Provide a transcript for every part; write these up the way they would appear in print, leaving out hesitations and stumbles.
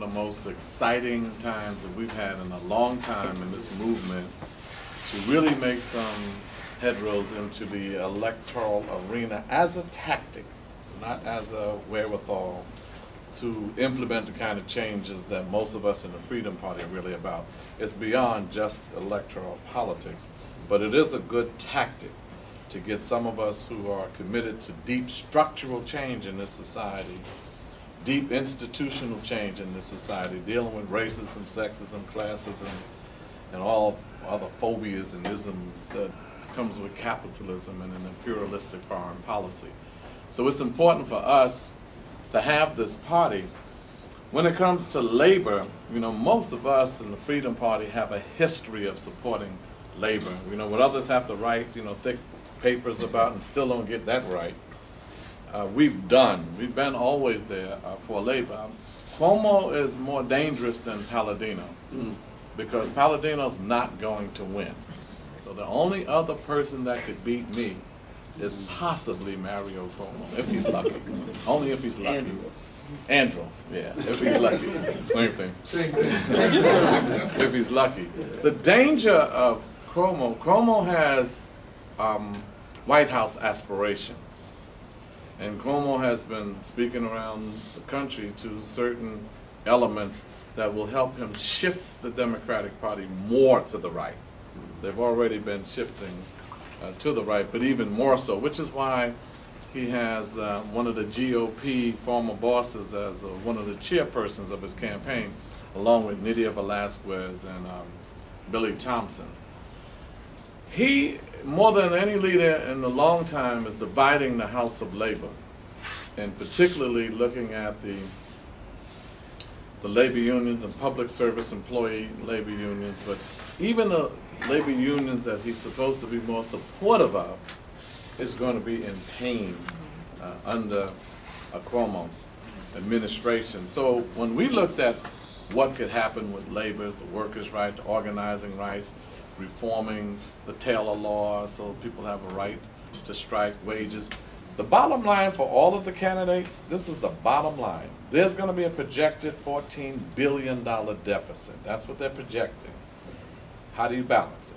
the most exciting times that we've had in a long time in this movement to really make some headrows into the electoral arena as a tactic, not as a wherewithal to implement the kind of changes that most of us in the Freedom Party are really about. It's beyond just electoral politics, but it is a good tactic to get some of us who are committed to deep structural change in this society, deep institutional change in this society, dealing with racism, sexism, classism, and all other phobias and isms that comes with capitalism and an imperialistic foreign policy. So it's important for us to have this party. When it comes to labor, you know, most of us in the Freedom Party have a history of supporting labor. You know, what others have to write, you know, thick papers about and still don't get that right. We've been always there for labor. Cuomo is more dangerous than Palladino because Palladino's not going to win. So the only other person that could beat me is possibly Mario Cuomo, if he's lucky. Only if he's lucky. Andrew, yeah, if he's lucky. Same thing. Same thing. If he's lucky. The danger of Cuomo has White House aspirations. And Cuomo has been speaking around the country to certain elements that will help him shift the Democratic Party more to the right. They've already been shifting to the right, but even more so, which is why he has one of the GOP former bosses as one of the chairpersons of his campaign, along with Nydia Velázquez and Billy Thompson. He, more than any leader in a long time, is dividing the House of Labor, and particularly looking at the labor unions and public service employee labor unions, but even the labor unions that he's supposed to be more supportive of is going to be in pain under a Cuomo administration. So when we looked at what could happen with labor, the workers' right, the organizing rights, reforming the Taylor law so people have a right to strike wages, the bottom line for all of the candidates, this is the bottom line. There's going to be a projected $14 billion deficit. That's what they're projecting. How do you balance it?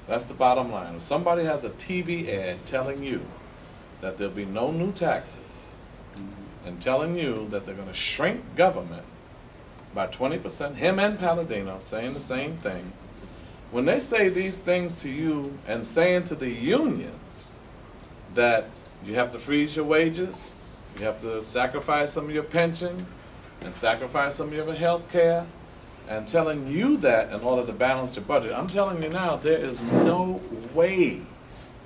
That's the bottom line. If somebody has a TV ad telling you that there'll be no new taxes and telling you that they're going to shrink government by 20%, him and Palladino saying the same thing, when they say these things to you and saying to the unions that you have to freeze your wages, you have to sacrifice some of your pension and sacrifice some of your health care, and telling you that in order to balance your budget, I'm telling you now, there is no way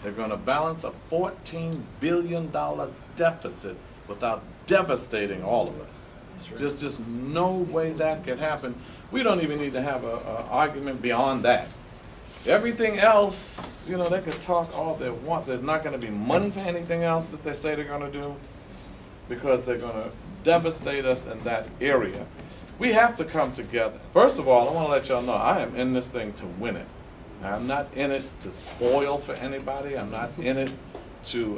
they're going to balance a $14 billion deficit without devastating all of us. Right. There's just no way that could happen. We don't even need to have an argument beyond that. Everything else, you know, they could talk all they want. There's not going to be money for anything else that they say they're going to do because they're going to devastate us in that area. We have to come together. First of all, I want to let y'all know I am in this thing to win it. I'm not in it to spoil for anybody. I'm not in it to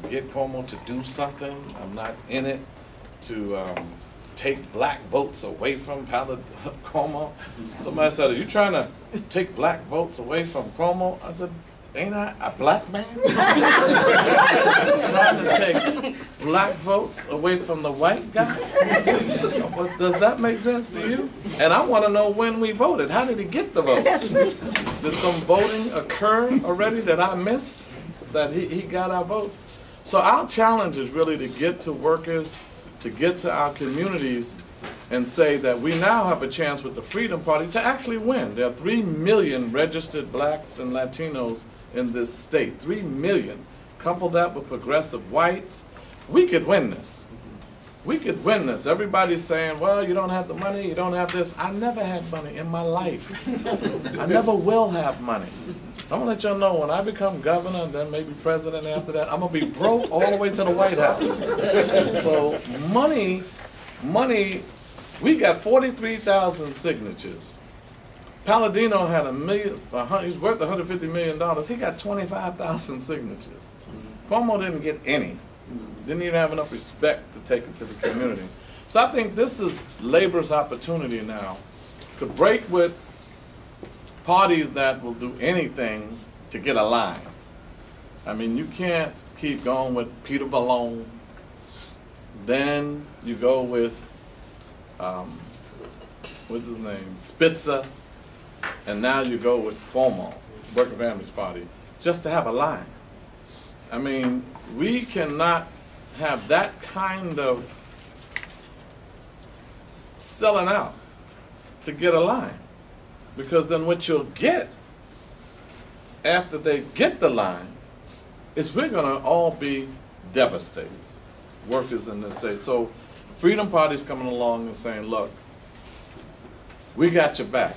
get Cuomo to do something. I'm not in it to take black votes away from Cuomo. Somebody said, are you trying to take black votes away from Cuomo? I said, ain't I a black man? Trying to take black votes away from the white guy? Does that make sense to you? And I want to know when we voted. How did he get the votes? Did some voting occur already that I missed, that he got our votes? So our challenge is really to get to workers, to get to our communities and say that we now have a chance with the Freedom Party to actually win. There are 3 million registered blacks and Latinos in this state, 3 million. Couple that with progressive whites, we could win this. We could win this. Everybody's saying, well, you don't have the money, you don't have this. I never had money in my life. I never will have money. I'm going to let y'all know when I become governor and then maybe president after that, I'm going to be broke all the way to the White House. So money, we got 43,000 signatures. Palladino had he's worth $150 million. He got 25,000 signatures. Cuomo didn't get any. Didn't even have enough respect to take it to the community. So I think this is labor's opportunity now to break with parties that will do anything to get a line. I mean, you can't keep going with Peter Ballone. Then you go with, what's his name, Spitzer. And now you go with Cuomo, Working Families Party, just to have a line. I mean, we cannot have that kind of selling out to get a line. Because then what you'll get after they get the line is we're going to all be devastated, workers in this state. So Freedom Party's coming along and saying, look, we got your back.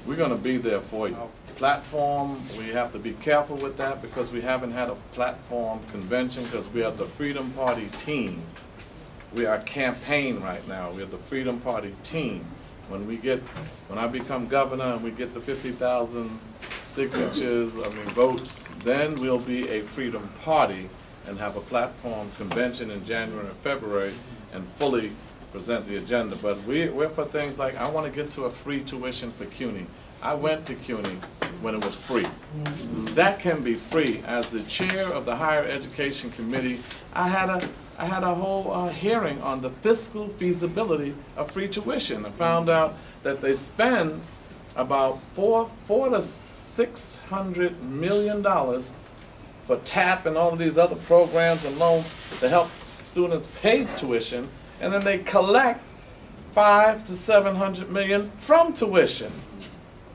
We're going to be there for you. Platform, we have to be careful with that because we haven't had a platform convention because we are the Freedom Party team. We are campaign right now. We are the Freedom Party team. When I become governor and we get the 50,000 signatures, votes, then we'll be a Freedom Party and have a platform convention in January and February and fully present the agenda. But we're for things like, I want to get to a free tuition for CUNY. I went to CUNY when it was free. That can be free. As the chair of the Higher Education Committee, I had a whole hearing on the fiscal feasibility of free tuition. I found out that they spend about $400 to $600 million for TAP and all of these other programs and loans to help students pay tuition, and then they collect $500 to $700 million from tuition.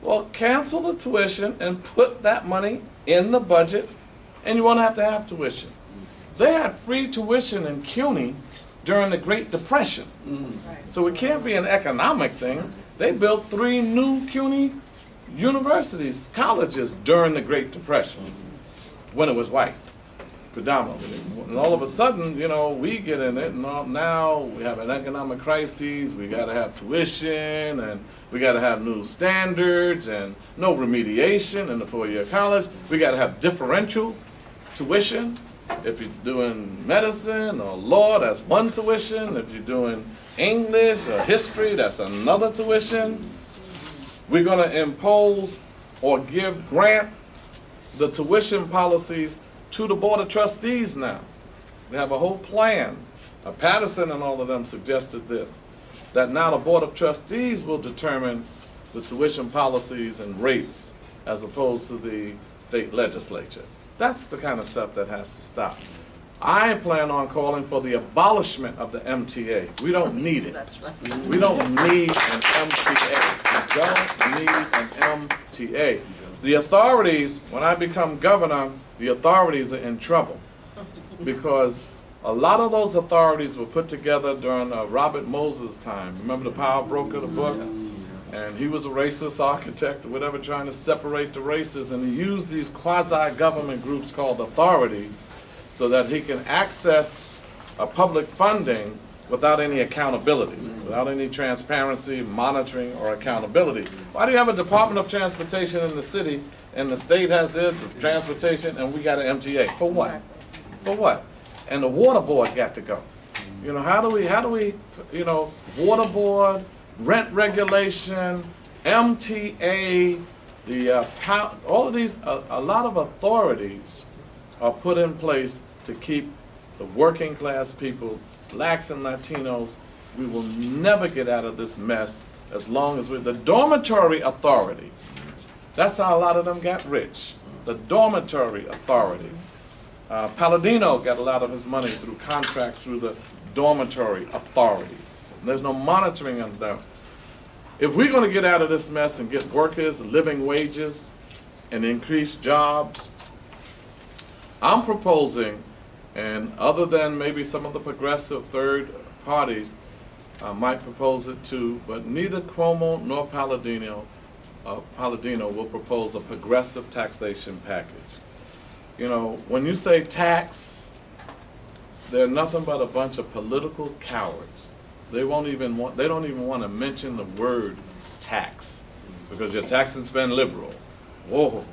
Well, cancel the tuition and put that money in the budget, and you won't have to have tuition. They had free tuition in CUNY during the Great Depression. So it can't be an economic thing. They built 3 new CUNY universities, colleges during the Great Depression when it was white, predominantly. And all of a sudden, we get in it, and now we have an economic crisis. We got to have tuition, and we got to have new standards, and no remediation in the 4-year college. We got to have differential tuition. If you're doing medicine or law, that's one tuition. If you're doing English or history, that's another tuition. We're going to impose or grant the tuition policies to the Board of Trustees now. They have a whole plan. Patterson and all of them suggested this, that now the Board of Trustees will determine the tuition policies and rates as opposed to the state legislature. That's the kind of stuff that has to stop. I plan on calling for the abolishment of the MTA. We don't need it. We don't need an MTA. We don't need an MTA. The authorities, when I become governor, the authorities are in trouble because a lot of those authorities were put together during Robert Moses' time. Remember the Power Broker, the book? And he was a racist architect or whatever, trying to separate the races, and he used these quasi-government groups called authorities so that he can access public funding without any accountability, without any transparency, monitoring, or accountability. Why do you have a Department of Transportation in the city, and the state has their transportation, and we got an MTA? For what? For what? And the water board got to go. How do we, water board, rent regulation, MTA, all of these, a lot of authorities are put in place to keep the working class people, blacks and Latinos. We will never get out of this mess as long as we're the dormitory authority. That's how a lot of them got rich, the dormitory authority. Palladino got a lot of his money through contracts through the dormitory authority. There's no monitoring of them. If we're going to get out of this mess and get workers living wages and increase jobs, I'm proposing, and other than maybe some of the progressive third parties might propose it too, but neither Cuomo nor Palladino will propose a progressive taxation package. When you say tax, they're nothing but a bunch of political cowards. They don't even want to mention the word tax because your taxes been liberal. Whoa,